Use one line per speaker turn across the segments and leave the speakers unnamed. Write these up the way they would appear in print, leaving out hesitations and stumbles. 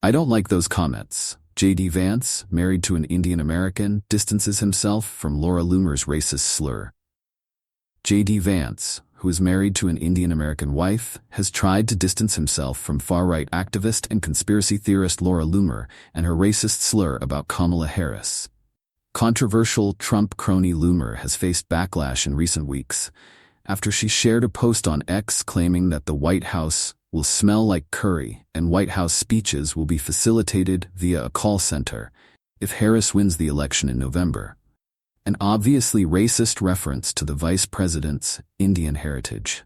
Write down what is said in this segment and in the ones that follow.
I don't like those comments. J.D. Vance, married to an Indian American, distances himself from Laura Loomer's racist slur. J.D. Vance, who is married to an Indian American wife, has tried to distance himself from far-right activist and conspiracy theorist Laura Loomer and her racist slur about Kamala Harris. Controversial Trump crony Loomer has faced backlash in recent weeks after she shared a post on X claiming that the White House will smell like curry and White House speeches will be facilitated via a call center if Harris wins the election in November. An obviously racist reference to the vice president's Indian heritage.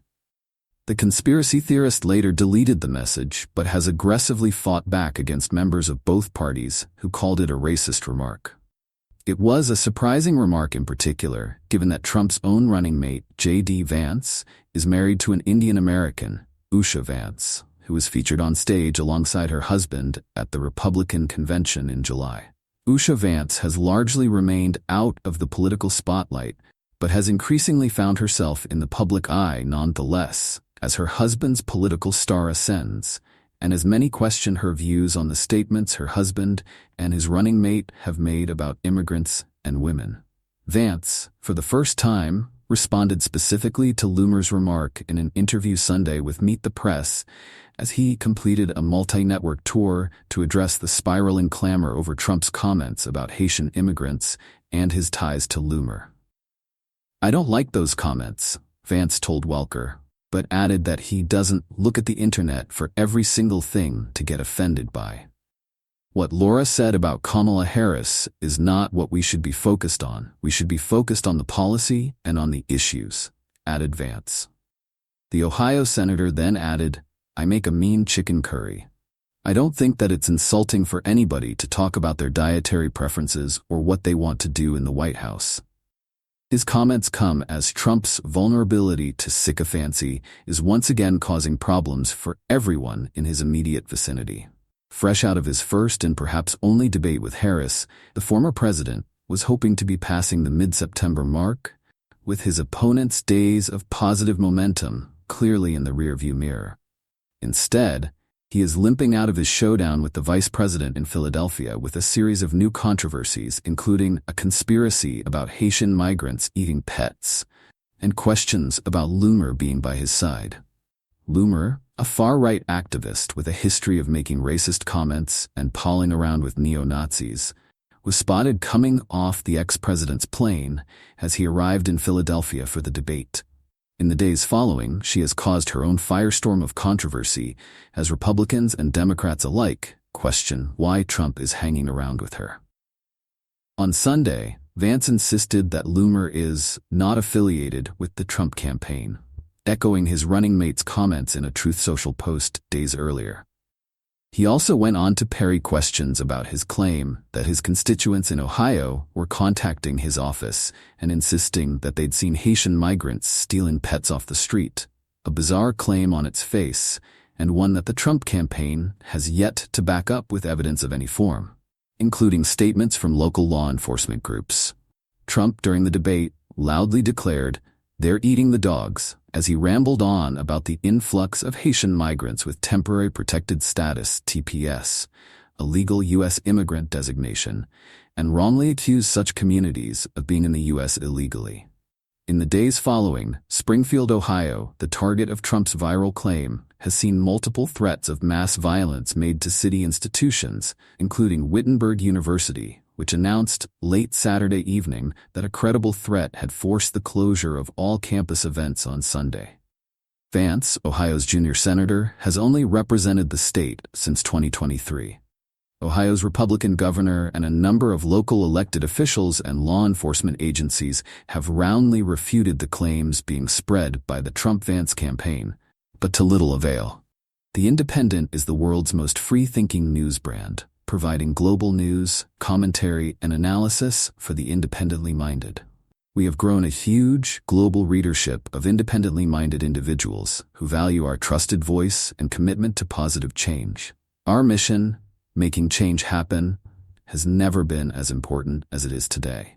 The conspiracy theorist later deleted the message but has aggressively fought back against members of both parties who called it a racist remark. It was a surprising remark in particular, given that Trump's own running mate, J.D. Vance, is married to an Indian American, Usha Vance, who was featured on stage alongside her husband at the Republican convention in July. Usha Vance has largely remained out of the political spotlight, but has increasingly found herself in the public eye nonetheless, as her husband's political star ascends, and as many question her views on the statements her husband and his running mate have made about immigrants and women. Vance, for the first time, responded specifically to Loomer's remark in an interview Sunday with Meet the Press as he completed a multi-network tour to address the spiraling clamor over Trump's comments about Haitian immigrants and his ties to Loomer. "I don't like those comments," Vance told Welker, but added that he doesn't look at the internet for every single thing to get offended by. "What Laura said about Kamala Harris is not what we should be focused on. We should be focused on the policy and on the issues," added Vance. The Ohio senator then added, "I make a mean chicken curry. I don't think that it's insulting for anybody to talk about their dietary preferences or what they want to do in the White House." His comments come as Trump's vulnerability to sycophancy is once again causing problems for everyone in his immediate vicinity. Fresh out of his first and perhaps only debate with Harris, the former president was hoping to be passing the mid-September mark, with his opponent's days of positive momentum clearly in the rearview mirror. Instead, he is limping out of his showdown with the vice president in Philadelphia with a series of new controversies, including a conspiracy about Haitian migrants eating pets, and questions about Loomer being by his side. Loomer, a far-right activist with a history of making racist comments and palling around with neo-Nazis, was spotted coming off the ex-president's plane as he arrived in Philadelphia for the debate. In the days following, she has caused her own firestorm of controversy as Republicans and Democrats alike question why Trump is hanging around with her. On Sunday, Vance insisted that Loomer is not affiliated with the Trump campaign, echoing his running mate's comments in a Truth Social post days earlier. He also went on to parry questions about his claim that his constituents in Ohio were contacting his office and insisting that they'd seen Haitian migrants stealing pets off the street, a bizarre claim on its face, and one that the Trump campaign has yet to back up with evidence of any form, including statements from local law enforcement groups. Trump, during the debate, loudly declared, "They're eating the dogs," as he rambled on about the influx of Haitian migrants with temporary protected status (TPS), a legal U.S. immigrant designation, and wrongly accused such communities of being in the U.S. illegally. In the days following, Springfield, Ohio, the target of Trump's viral claim, has seen multiple threats of mass violence made to city institutions, including Wittenberg University, which announced late Saturday evening that a credible threat had forced the closure of all campus events on Sunday. Vance, Ohio's junior senator, has only represented the state since 2023. Ohio's Republican governor and a number of local elected officials and law enforcement agencies have roundly refuted the claims being spread by the Trump-Vance campaign, but to little avail. The Independent is the world's most free-thinking news brand, providing global news, commentary, and analysis for the independently minded. We have grown a huge, global readership of independently minded individuals who value our trusted voice and commitment to positive change. Our mission, making change happen, has never been as important as it is today.